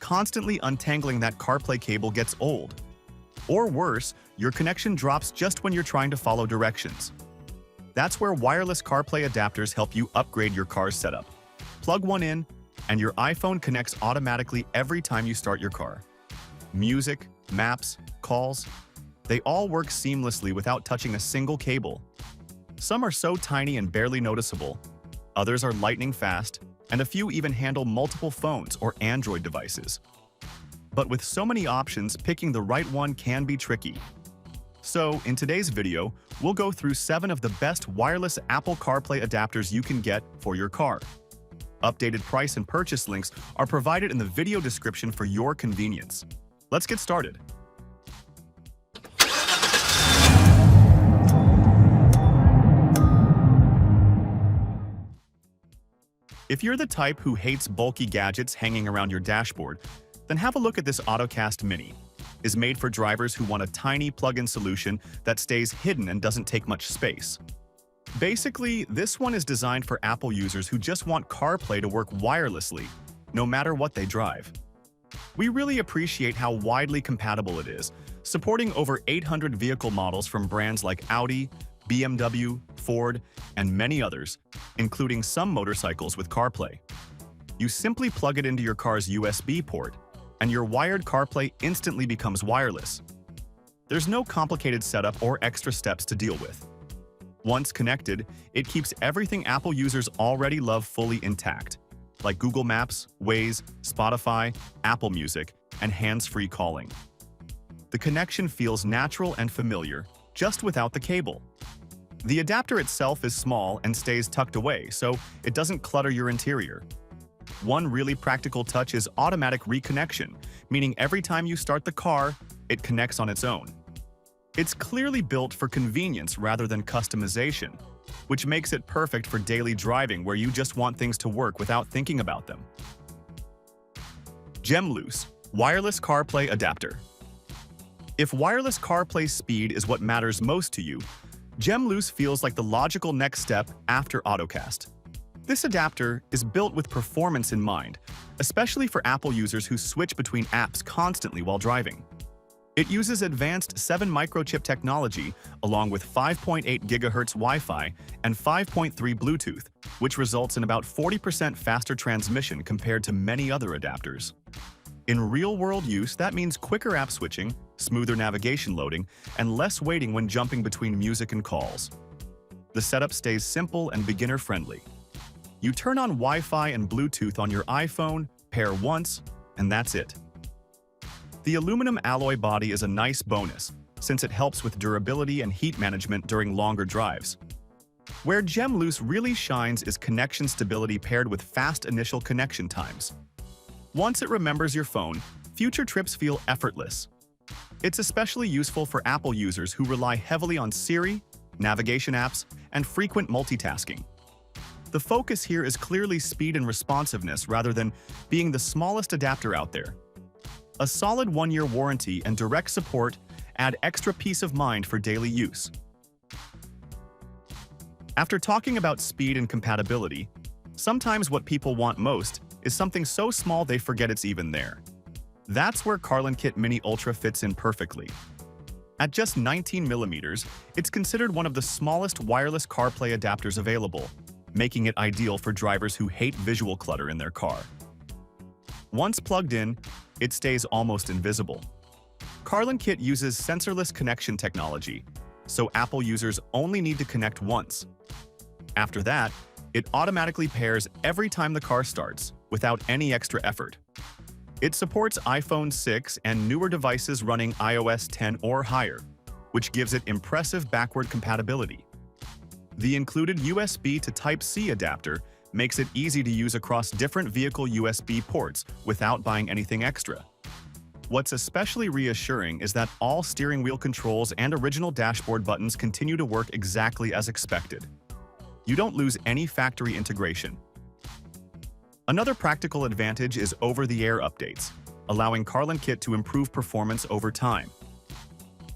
constantly untangling that CarPlay cable gets old. Or worse, your connection drops just when you're trying to follow directions. That's where wireless CarPlay adapters help you upgrade your car's setup. Plug one in, and your iPhone connects automatically every time you start your car. Music, maps, calls, they all work seamlessly without touching a single cable. Some are so tiny and barely noticeable, others are lightning fast, and a few even handle multiple phones or Android devices. But with so many options, picking the right one can be tricky. So, in today's video, we'll go through 7 of the best wireless Apple CarPlay adapters you can get for your car. Updated price and purchase links are provided in the video description for your convenience. Let's get started. If you're the type who hates bulky gadgets hanging around your dashboard, then have a look at this Ottocast Mini. It's made for drivers who want a tiny plug-in solution that stays hidden and doesn't take much space. Basically, this one is designed for Apple users who just want CarPlay to work wirelessly, no matter what they drive. We really appreciate how widely compatible it is, supporting over 800 vehicle models from brands like Audi, BMW, Ford, and many others, including some motorcycles with CarPlay. You simply plug it into your car's USB port, and your wired CarPlay instantly becomes wireless. There's no complicated setup or extra steps to deal with. Once connected, it keeps everything Apple users already love fully intact, like Google Maps, Waze, Spotify, Apple Music, and hands-free calling. The connection feels natural and familiar, just without the cable. The adapter itself is small and stays tucked away, so it doesn't clutter your interior. One really practical touch is automatic reconnection, meaning every time you start the car, it connects on its own. It's clearly built for convenience rather than customization, which makes it perfect for daily driving where you just want things to work without thinking about them. Jemluse Wireless CarPlay Adapter. If wireless CarPlay speed is what matters most to you, Jemluse feels like the logical next step after Ottocast. This adapter is built with performance in mind, especially for Apple users who switch between apps constantly while driving. It uses advanced 7 microchip technology along with 5.8 GHz Wi-Fi and 5.3 Bluetooth, which results in about 40% faster transmission compared to many other adapters. In real-world use, that means quicker app switching, smoother navigation loading, and less waiting when jumping between music and calls. The setup stays simple and beginner-friendly. You turn on Wi-Fi and Bluetooth on your iPhone, pair once, and that's it. The aluminum alloy body is a nice bonus, since it helps with durability and heat management during longer drives. Where Jemluse really shines is connection stability paired with fast initial connection times. Once it remembers your phone, future trips feel effortless. It's especially useful for Apple users who rely heavily on Siri, navigation apps, and frequent multitasking. The focus here is clearly speed and responsiveness rather than being the smallest adapter out there. A solid 1-year warranty and direct support add extra peace of mind for daily use. After talking about speed and compatibility, sometimes what people want most is something so small they forget it's even there. That's where Carlinkit Mini Ultra fits in perfectly. At just 19mm, it's considered one of the smallest wireless CarPlay adapters available, making it ideal for drivers who hate visual clutter in their car. Once plugged in, it stays almost invisible. Carlinkit uses sensorless connection technology, so Apple users only need to connect once. After that, it automatically pairs every time the car starts, without any extra effort. It supports iPhone 6 and newer devices running iOS 10 or higher, which gives it impressive backward compatibility. The included USB to Type-C adapter makes it easy to use across different vehicle USB ports without buying anything extra. What's especially reassuring is that all steering wheel controls and original dashboard buttons continue to work exactly as expected. You don't lose any factory integration. Another practical advantage is over-the-air updates, allowing Carlinkit to improve performance over time.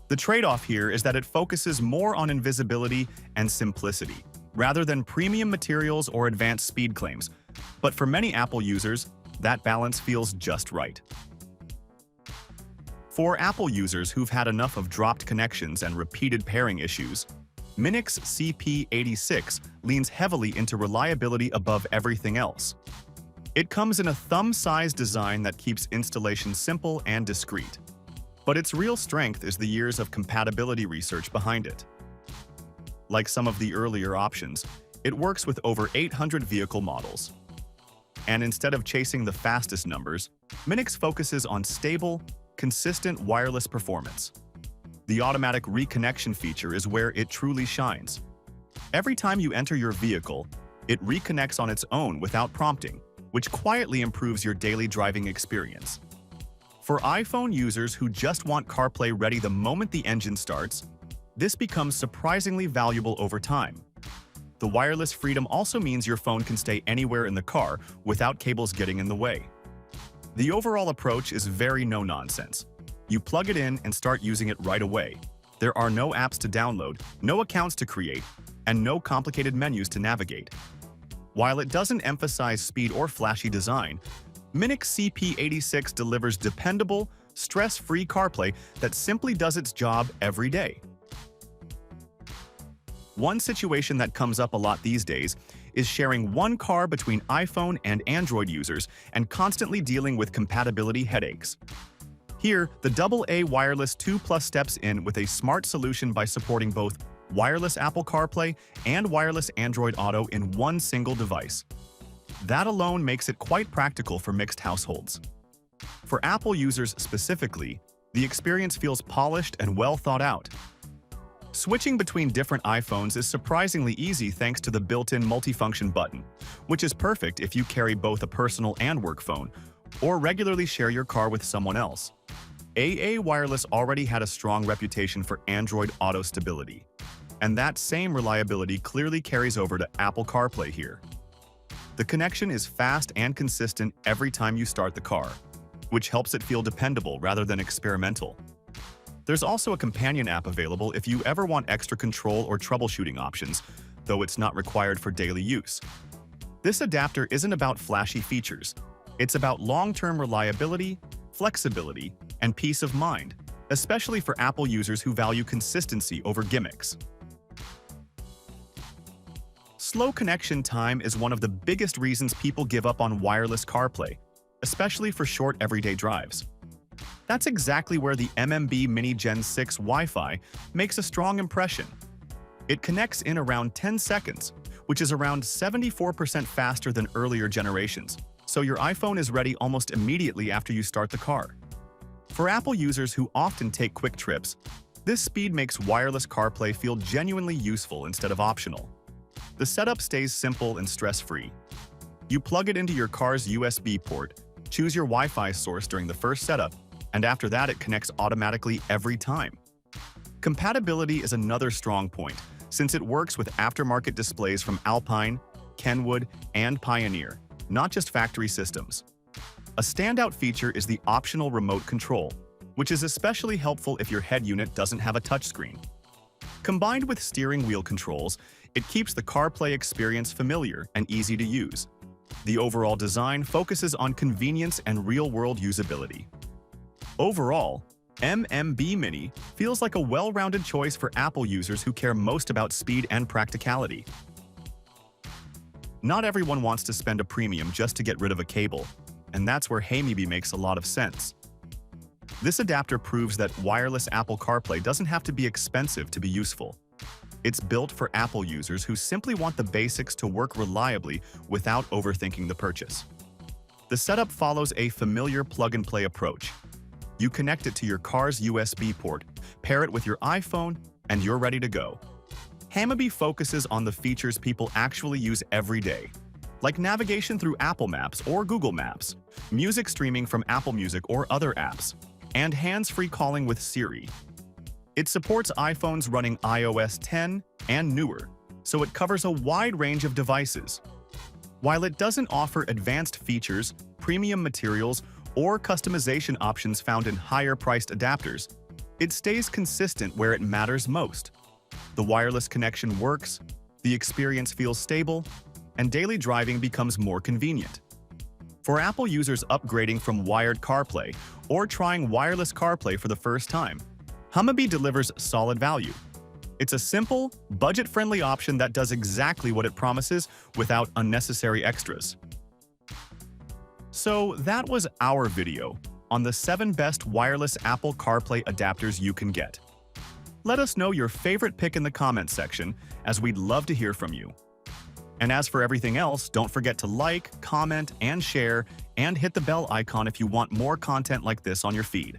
The trade-off here is that it focuses more on invisibility and simplicity, rather than premium materials or advanced speed claims. But for many Apple users, That balance feels just right. For Apple users who've had enough of dropped connections and repeated pairing issues, Minix CP86 leans heavily into reliability above everything else. It comes in a thumb-sized design that keeps installation simple and discreet. But its real strength is the years of compatibility research behind it. Like some of the earlier options, it works with over 800 vehicle models. And instead of chasing the fastest numbers, Minix focuses on stable, consistent wireless performance. The automatic reconnection feature is where it truly shines. Every time you enter your vehicle, it reconnects on its own without prompting, which quietly improves your daily driving experience. For iPhone users who just want CarPlay ready the moment the engine starts, this becomes surprisingly valuable over time. The wireless freedom also means your phone can stay anywhere in the car without cables getting in the way. The overall approach is very no-nonsense. You plug it in and start using it right away. There are no apps to download, no accounts to create, and no complicated menus to navigate. While it doesn't emphasize speed or flashy design, Minix CP86 delivers dependable, stress-free CarPlay that simply does its job every day. One situation that comes up a lot these days is sharing one car between iPhone and Android users and constantly dealing with compatibility headaches. Here, the AAWireless Two Plus steps in with a smart solution by supporting both wireless Apple CarPlay and wireless Android Auto in one single device. That alone makes it quite practical for mixed households. For Apple users specifically, the experience feels polished and well thought out. Switching between different iPhones is surprisingly easy thanks to the built-in multifunction button, which is perfect if you carry both a personal and work phone, or regularly share your car with someone else. AAWireless already had a strong reputation for Android Auto stability, and that same reliability clearly carries over to Apple CarPlay here. The connection is fast and consistent every time you start the car, which helps it feel dependable rather than experimental. There's also a companion app available if you ever want extra control or troubleshooting options, though it's not required for daily use. This adapter isn't about flashy features. It's about long-term reliability, flexibility, and peace of mind, especially for Apple users who value consistency over gimmicks. Slow connection time is one of the biggest reasons people give up on wireless CarPlay, especially for short everyday drives. That's exactly where the MMB Mini Gen 6 Wi-Fi makes a strong impression. It connects in around 10 seconds, which is around 74% faster than earlier generations, so your iPhone is ready almost immediately after you start the car. For Apple users who often take quick trips, this speed makes wireless CarPlay feel genuinely useful instead of optional. The setup stays simple and stress-free. You plug it into your car's USB port, choose your Wi-Fi source during the first setup, and after that it connects automatically every time. Compatibility is another strong point, since it works with aftermarket displays from Alpine, Kenwood, and Pioneer, not just factory systems. A standout feature is the optional remote control, which is especially helpful if your head unit doesn't have a touchscreen. Combined with steering wheel controls, it keeps the CarPlay experience familiar and easy to use. The overall design focuses on convenience and real-world usability. Overall, MMB Mini feels like a well-rounded choice for Apple users who care most about speed and practicality. Not everyone wants to spend a premium just to get rid of a cable, and that's where HaMeby makes a lot of sense. This adapter proves that wireless Apple CarPlay doesn't have to be expensive to be useful. It's built for Apple users who simply want the basics to work reliably without overthinking the purchase. The setup follows a familiar plug-and-play approach. You connect it to your car's USB port, pair it with your iPhone, and you're ready to go. HaMeby focuses on the features people actually use every day, like navigation through Apple Maps or Google Maps, music streaming from Apple Music or other apps, and hands-free calling with Siri. It supports iPhones running iOS 10 and newer, so it covers a wide range of devices. While it doesn't offer advanced features, premium materials, or customization options found in higher-priced adapters, it stays consistent where it matters most. The wireless connection works, the experience feels stable, and daily driving becomes more convenient. For Apple users upgrading from wired CarPlay or trying wireless CarPlay for the first time, HaMeby delivers solid value. It's a simple, budget-friendly option that does exactly what it promises without unnecessary extras. So that was our video on the 7 best wireless Apple CarPlay adapters you can get. Let us know your favorite pick in the comments section, as we'd love to hear from you. And as for everything else, don't forget to like, comment, and share, and hit the bell icon if you want more content like this on your feed.